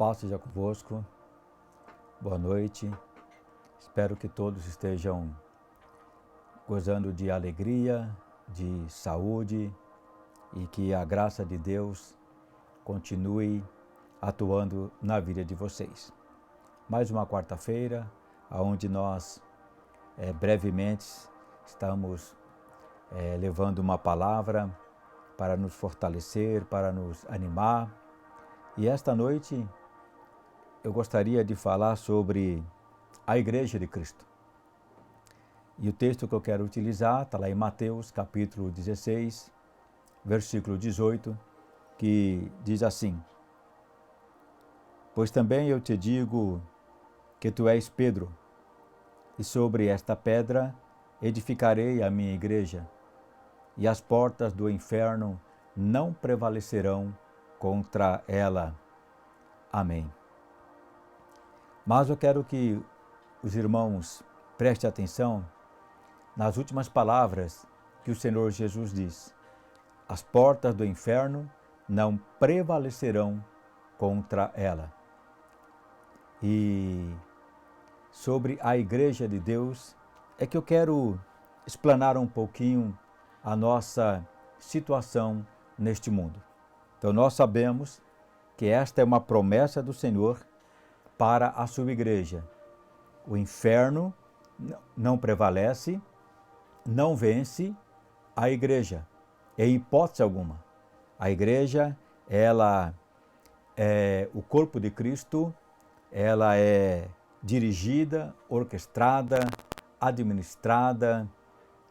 paz seja convosco, boa noite. Espero que todos estejam gozando de alegria, de saúde e que a graça de Deus continue atuando na vida de vocês. Mais uma quarta-feira, onde nós brevemente estamos levando uma palavra para nos fortalecer, para nos animar. E esta noite eu gostaria de falar sobre a Igreja de Cristo. E o texto que eu quero utilizar está lá em Mateus, capítulo 16, versículo 18, que diz assim: Pois também eu te digo que tu és Pedro, e sobre esta pedra edificarei a minha igreja, e as portas do inferno não prevalecerão contra ela. Amém. Mas eu quero que os irmãos prestem atenção nas últimas palavras que o Senhor Jesus diz. As portas do inferno não prevalecerão contra ela. E sobre a Igreja de Deus é que eu quero explanar um pouquinho a nossa situação neste mundo. Então nós sabemos que esta é uma promessa do Senhor para a sua igreja. O inferno não prevalece, não vence a igreja, em hipótese alguma. A igreja, ela é o corpo de Cristo, ela é dirigida, orquestrada, administrada,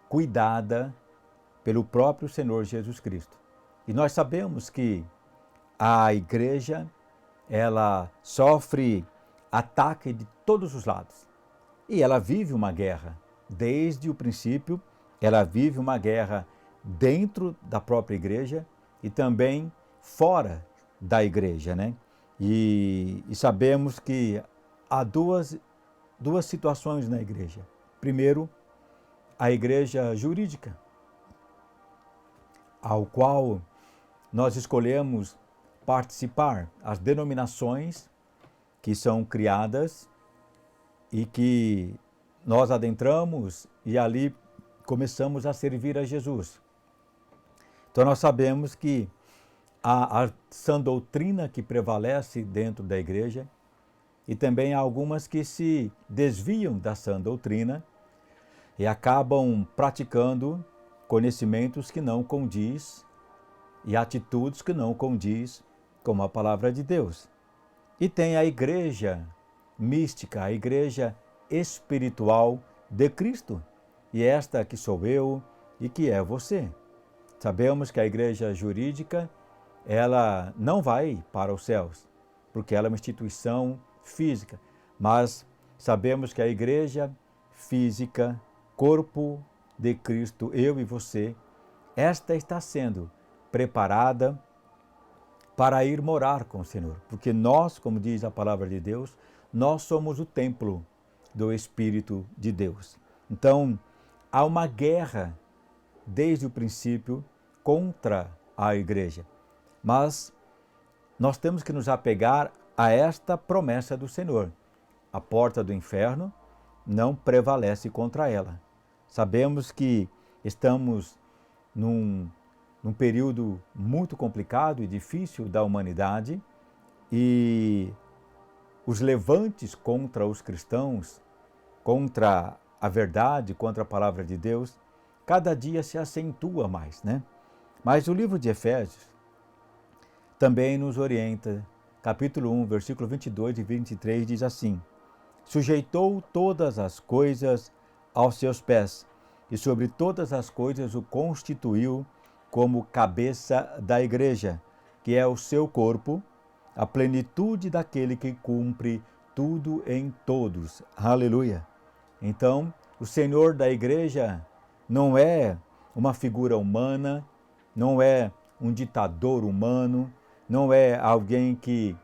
cuidada pelo próprio Senhor Jesus Cristo. E nós sabemos que a igreja, ela sofre ataque de todos os lados. E ela vive uma guerra. Desde o princípio, ela vive uma guerra dentro da própria igreja e também fora da igreja, né? E sabemos que há duas situações na igreja. Primeiro, a igreja jurídica, ao qual nós escolhemos participar, as denominações que são criadas e que nós adentramos e ali começamos a servir a Jesus. Então nós sabemos que há a sã doutrina que prevalece dentro da igreja e também há algumas que se desviam da sã doutrina e acabam praticando conhecimentos que não condiz e atitudes que não condiz com a palavra de Deus. E tem a igreja mística, a igreja espiritual de Cristo. E esta que sou eu e que é você. Sabemos que a igreja jurídica, ela não vai para os céus, porque ela é uma instituição física. Mas sabemos que a igreja física, corpo de Cristo, eu e você, esta está sendo preparada para ir morar com o Senhor. Porque nós, como diz a palavra de Deus, nós somos o templo do Espírito de Deus. Então, há uma guerra desde o princípio contra a igreja. Mas nós temos que nos apegar a esta promessa do Senhor. A porta do inferno não prevalece contra ela. Sabemos que estamos num período muito complicado e difícil da humanidade e os levantes contra os cristãos, contra a verdade, contra a palavra de Deus, cada dia se acentua mais, né? Mas o livro de Efésios também nos orienta, capítulo 1, versículo 22 e 23 diz assim: Sujeitou todas as coisas aos seus pés e sobre todas as coisas o constituiu como cabeça da igreja, que é o seu corpo, a plenitude daquele que cumpre tudo em todos. Aleluia! Então, o Senhor da igreja não é uma figura humana, não é um ditador humano, não é alguém que,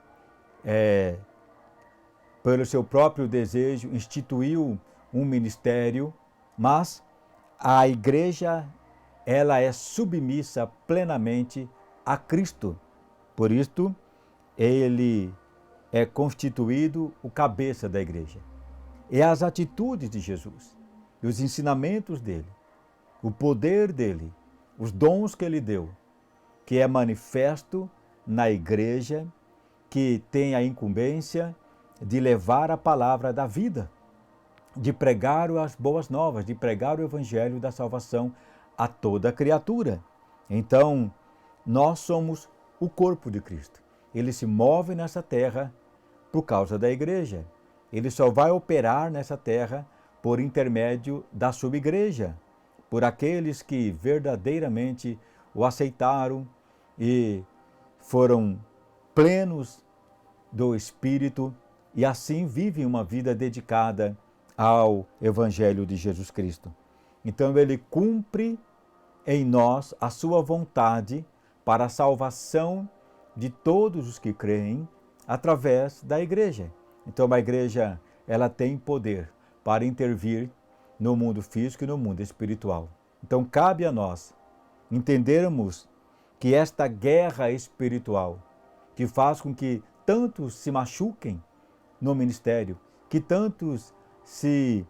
pelo seu próprio desejo, instituiu um ministério, mas a igreja, ela é submissa plenamente a Cristo. Por isto, ele é constituído o cabeça da igreja. É as atitudes de Jesus, e os ensinamentos dele, o poder dele, os dons que ele deu, que é manifesto na igreja, que tem a incumbência de levar a palavra da vida, de pregar as boas novas, de pregar o evangelho da salvação a toda criatura. Então, nós somos o corpo de Cristo. Ele se move nessa terra por causa da igreja. Ele só vai operar nessa terra por intermédio da sua igreja, por aqueles que verdadeiramente o aceitaram e foram plenos do Espírito e assim vivem uma vida dedicada ao Evangelho de Jesus Cristo. Então ele cumpre em nós a sua vontade para a salvação de todos os que creem através da igreja. Então a igreja, ela tem poder para intervir no mundo físico e no mundo espiritual. Então cabe a nós entendermos que esta guerra espiritual, que faz com que tantos se machuquem no ministério, que tantos se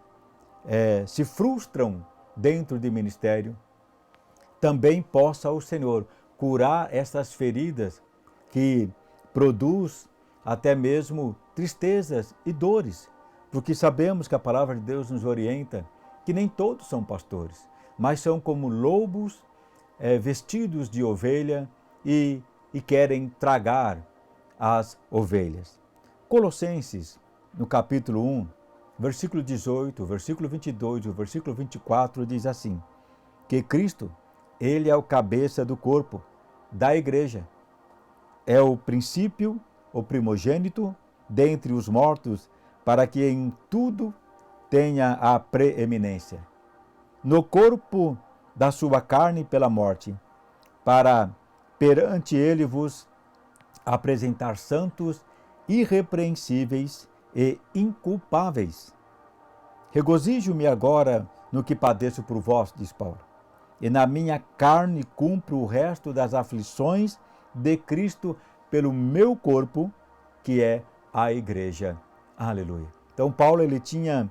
frustram dentro do ministério, também possa o Senhor curar essas feridas que produz até mesmo tristezas e dores, porque sabemos que a palavra de Deus nos orienta que nem todos são pastores, mas são como lobos vestidos de ovelha e querem tragar as ovelhas. Colossenses, no capítulo 1, versículo 18, versículo 22 e o versículo 24 diz assim, que Cristo, ele é o cabeça do corpo, da igreja. É o princípio, o primogênito dentre os mortos, para que em tudo tenha a preeminência. No corpo da sua carne pela morte, para perante ele vos apresentar santos, irrepreensíveis e inculpáveis. Regozijo-me agora no que padeço por vós, diz Paulo, e na minha carne cumpro o resto das aflições de Cristo pelo meu corpo, que é a igreja. Aleluia. Então Paulo, ele tinha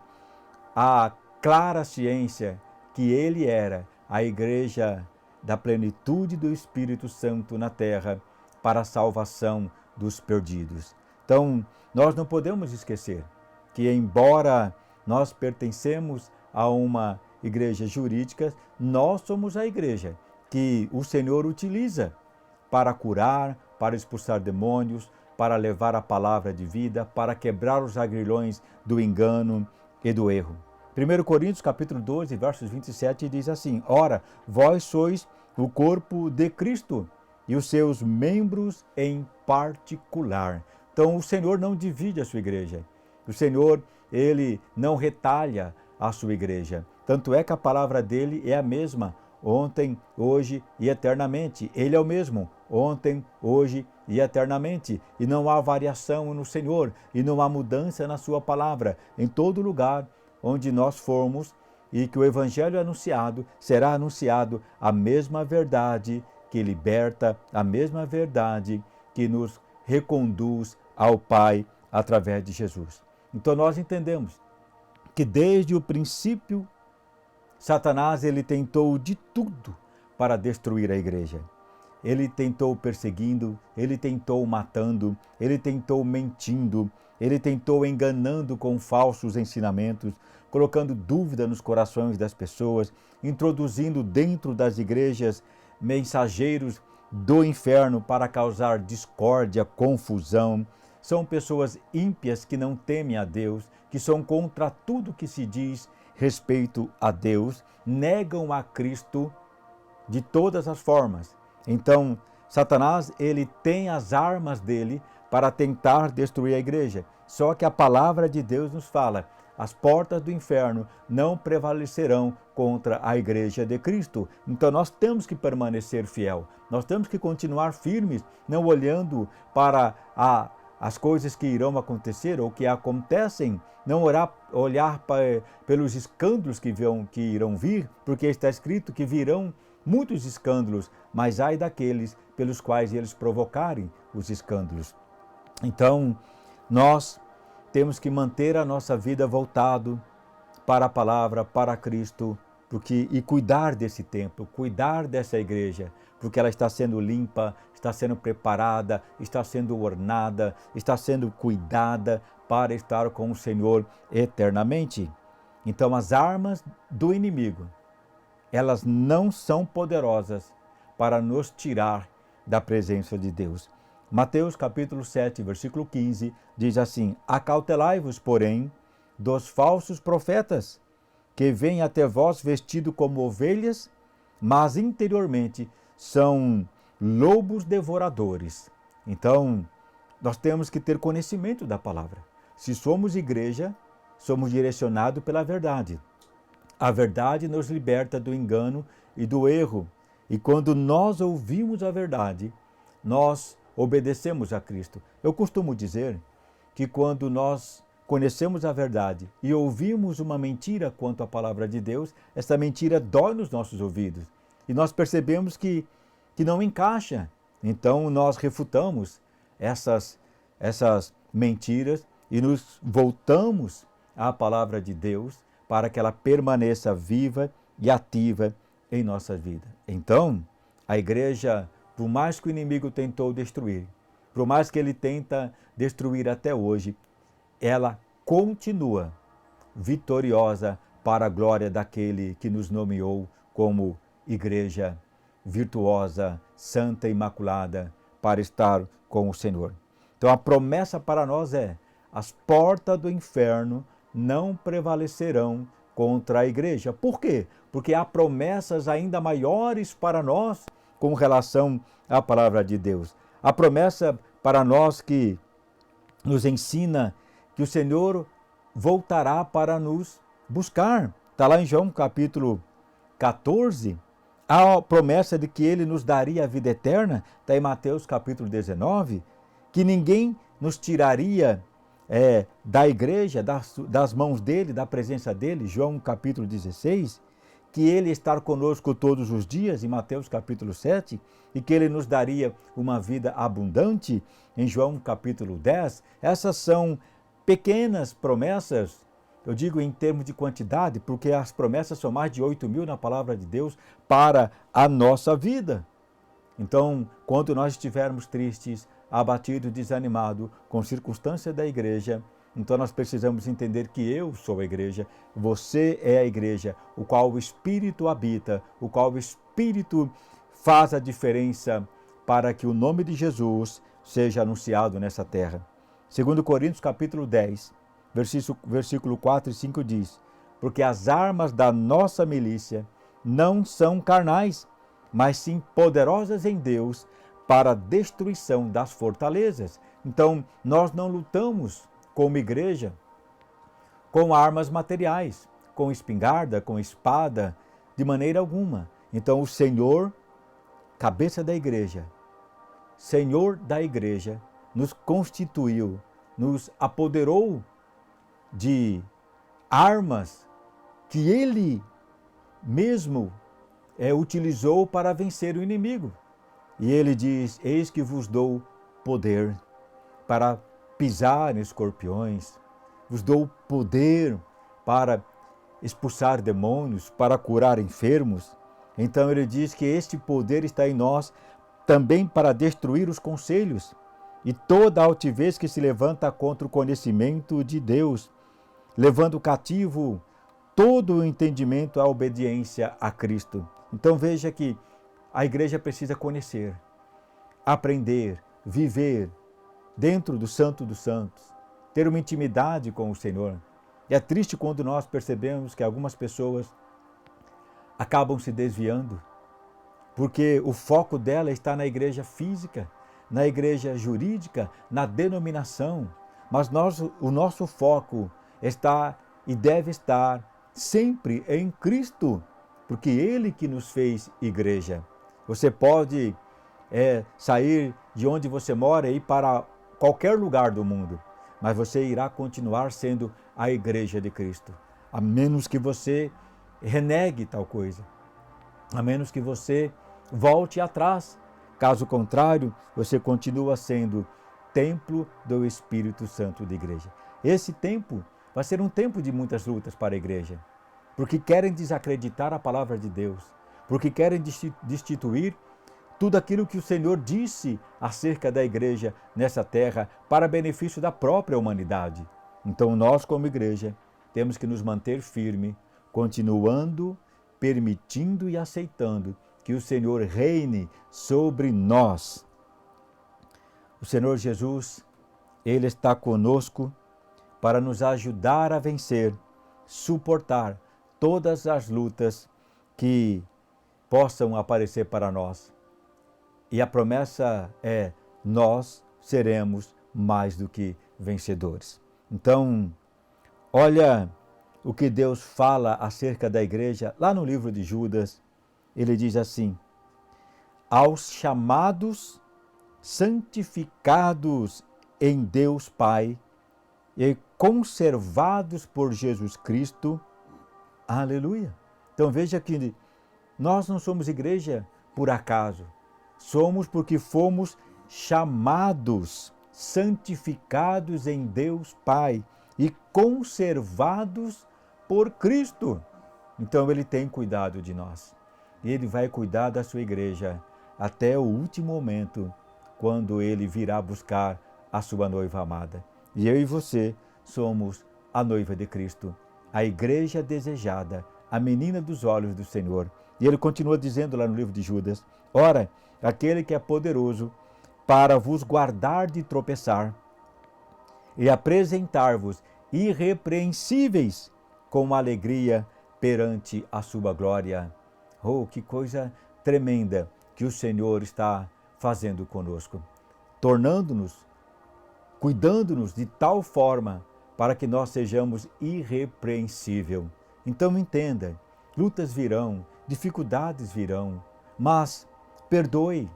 a clara ciência que ele era a igreja da plenitude do Espírito Santo na terra para a salvação dos perdidos. Então, nós não podemos esquecer que, embora nós pertencemos a uma igreja jurídica, nós somos a igreja que o Senhor utiliza para curar, para expulsar demônios, para levar a palavra de vida, para quebrar os agrilhões do engano e do erro. 1 Coríntios capítulo 12, versos 27 diz assim, ora, vós sois o corpo de Cristo e os seus membros em particular. Então o Senhor não divide a sua igreja. O Senhor, ele não retalha a sua igreja. Tanto é que a palavra dele é a mesma, ontem, hoje e eternamente. Ele é o mesmo, ontem, hoje e eternamente. E não há variação no Senhor, e não há mudança na sua palavra. Em todo lugar onde nós formos e que o Evangelho é anunciado, será anunciado a mesma verdade que liberta, a mesma verdade que nos reconduz ao Pai através de Jesus. Então nós entendemos que desde o princípio, Satanás ele tentou de tudo para destruir a igreja. Ele tentou perseguindo, ele tentou matando, ele tentou mentindo, ele tentou enganando com falsos ensinamentos, colocando dúvida nos corações das pessoas, introduzindo dentro das igrejas mensageiros do inferno para causar discórdia, confusão. São pessoas ímpias que não temem a Deus, que são contra tudo que se diz respeito a Deus, negam a Cristo de todas as formas. Então, Satanás, ele tem as armas dele para tentar destruir a igreja. Só que a palavra de Deus nos fala, as portas do inferno não prevalecerão contra a igreja de Cristo. Então nós temos que permanecer fiel, nós temos que continuar firmes, não olhando para as coisas que irão acontecer ou que acontecem, não olhar pelos escândalos que irão vir, porque está escrito que virão muitos escândalos, mas ai daqueles pelos quais eles provocarem os escândalos. Então, Nós temos que manter a nossa vida voltado para a palavra, para Cristo, e cuidar desse templo, cuidar dessa igreja, porque ela está sendo limpa, está sendo preparada, está sendo ornada, está sendo cuidada para estar com o Senhor eternamente. Então as armas do inimigo, elas não são poderosas para nos tirar da presença de Deus. Mateus capítulo 7, versículo 15, diz assim: acautelai-vos, porém, dos falsos profetas, que vêm até vós vestidos como ovelhas, mas interiormente são lobos devoradores. Então, nós temos que ter conhecimento da palavra. Se somos igreja, somos direcionados pela verdade. A verdade nos liberta do engano e do erro. E quando nós ouvimos a verdade, nós obedecemos a Cristo. Eu costumo dizer que quando nós conhecemos a verdade e ouvimos uma mentira quanto à palavra de Deus, essa mentira dói nos nossos ouvidos. E nós percebemos que não encaixa. Então nós refutamos essas mentiras e nos voltamos à palavra de Deus para que ela permaneça viva e ativa em nossa vida. Então, a igreja, por mais que o inimigo tentou destruir, por mais que ele tenta destruir até hoje, ela continua vitoriosa para a glória daquele que nos nomeou como igreja virtuosa, santa e imaculada, para estar com o Senhor. Então a promessa para nós é: as portas do inferno não prevalecerão contra a igreja. Por quê? Porque há promessas ainda maiores para nós com relação à palavra de Deus. A promessa para nós que nos ensina que o Senhor voltará para nos buscar. Está lá em João capítulo 14, a promessa de que Ele nos daria a vida eterna. Está em Mateus capítulo 19, que ninguém nos tiraria da igreja, das mãos dele, da presença dele. João capítulo 16, que Ele está conosco todos os dias, em Mateus capítulo 7, e que Ele nos daria uma vida abundante, em João capítulo 10. Essas são pequenas promessas, eu digo em termos de quantidade, porque as promessas são mais de 8.000 na palavra de Deus para a nossa vida. Então, quando nós estivermos tristes, abatidos, desanimados com circunstâncias da igreja, então nós precisamos entender que eu sou a igreja, você é a igreja, o qual o Espírito habita, o qual o Espírito faz a diferença para que o nome de Jesus seja anunciado nessa terra. 2 Coríntios capítulo 10, versículo 4 e 5 diz: porque as armas da nossa milícia não são carnais, mas sim poderosas em Deus para a destruição das fortalezas. Então, nós não lutamos como igreja com armas materiais, com espingarda, com espada, de maneira alguma. Então, o Senhor, cabeça da igreja, Senhor da igreja, nos constituiu, nos apoderou de armas que Ele mesmo utilizou para vencer o inimigo. E Ele diz: eis que vos dou poder para pisar em escorpiões, vos dou poder para expulsar demônios, para curar enfermos. Então Ele diz que este poder está em nós também para destruir os conselhos e toda altivez que se levanta contra o conhecimento de Deus, levando cativo todo o entendimento à obediência a Cristo. Então veja que a igreja precisa conhecer, aprender, viver dentro do Santo dos Santos, ter uma intimidade com o Senhor. E é triste quando nós percebemos que algumas pessoas acabam se desviando, porque o foco dela está na igreja física, na igreja jurídica, na denominação. Mas o nosso foco está e deve estar sempre em Cristo, porque Ele que nos fez igreja. Você pode sair de onde você mora e ir para qualquer lugar do mundo, mas você irá continuar sendo a igreja de Cristo, a menos que você renegue tal coisa, a menos que você volte atrás. Caso contrário, você continua sendo templo do Espírito Santo da igreja. Esse tempo vai ser um tempo de muitas lutas para a igreja, porque querem desacreditar a palavra de Deus, porque querem destituir tudo aquilo que o Senhor disse acerca da igreja nessa terra para benefício da própria humanidade. Então nós, como igreja, temos que nos manter firme, continuando, permitindo e aceitando que o Senhor reine sobre nós. O Senhor Jesus, Ele está conosco para nos ajudar a vencer, suportar todas as lutas que possam aparecer para nós. E a promessa é: nós seremos mais do que vencedores. Então, olha o que Deus fala acerca da igreja lá no livro de Judas. Ele diz assim: aos chamados, santificados em Deus Pai e conservados por Jesus Cristo. Aleluia! Então veja que nós não somos igreja por acaso. Somos porque fomos chamados, santificados em Deus Pai e conservados por Cristo. Então Ele tem cuidado de nós. Ele vai cuidar da sua igreja até o último momento, quando Ele virá buscar a sua noiva amada. E eu e você somos a noiva de Cristo, a igreja desejada, a menina dos olhos do Senhor. E Ele continua dizendo lá no livro de Judas: ora, aquele que é poderoso para vos guardar de tropeçar e apresentar-vos irrepreensíveis com alegria perante a sua glória. Oh, que coisa tremenda que o Senhor está fazendo conosco, tornando-nos, cuidando-nos de tal forma para que nós sejamos irrepreensíveis. Então entenda, lutas virão, dificuldades virão, mas perdoe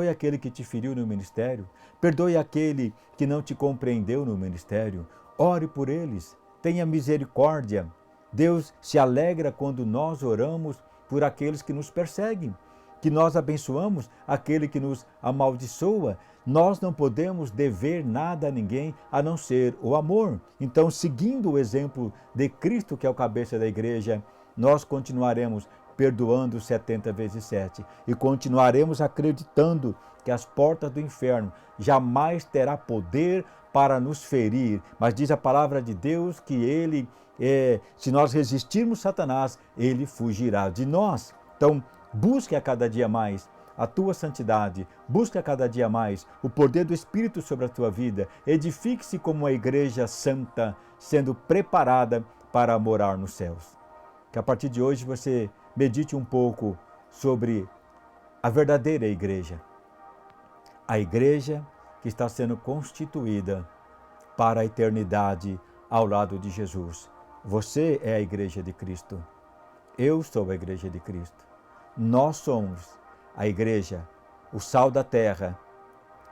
aquele que te feriu no ministério, perdoe aquele que não te compreendeu no ministério, ore por eles, tenha misericórdia. Deus se alegra quando nós oramos por aqueles que nos perseguem, que nós abençoamos aquele que nos amaldiçoa. Nós não podemos dever nada a ninguém a não ser o amor. Então, seguindo o exemplo de Cristo, que é o cabeça da igreja, nós continuaremos perdoando 70 vezes 7 e continuaremos acreditando que as portas do inferno jamais terá poder para nos ferir. Mas diz a palavra de Deus que ele, se nós resistirmos Satanás, ele fugirá de nós. Então, busque a cada dia mais a tua santidade, busque a cada dia mais o poder do Espírito sobre a tua vida, edifique-se como uma igreja santa, sendo preparada para morar nos céus. Que a partir de hoje você medite um pouco sobre a verdadeira igreja. A igreja que está sendo constituída para a eternidade ao lado de Jesus. Você é a igreja de Cristo. Eu sou a igreja de Cristo. Nós somos a igreja, o sal da terra.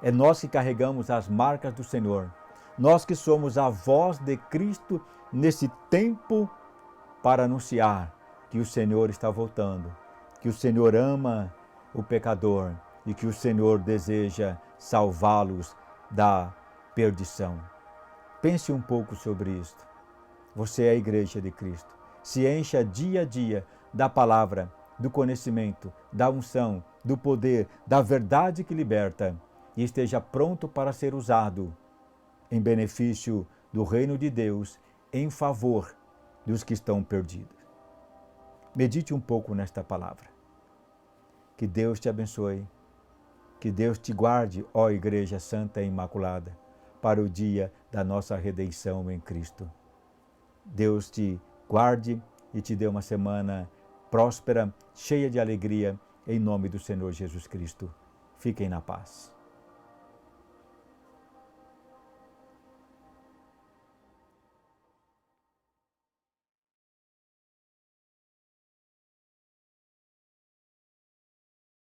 É nós que carregamos as marcas do Senhor. Nós que somos a voz de Cristo nesse tempo para anunciar que o Senhor está voltando, que o Senhor ama o pecador e que o Senhor deseja salvá-los da perdição. Pense um pouco sobre isto. Você é a igreja de Cristo. Se encha dia a dia da palavra, do conhecimento, da unção, do poder, da verdade que liberta e esteja pronto para ser usado em benefício do reino de Deus, em favor dos que estão perdidos. Medite um pouco nesta palavra. Que Deus te abençoe. Que Deus te guarde, ó Igreja Santa e Imaculada, para o dia da nossa redenção em Cristo. Deus te guarde e te dê uma semana próspera, cheia de alegria, em nome do Senhor Jesus Cristo. Fiquem na paz.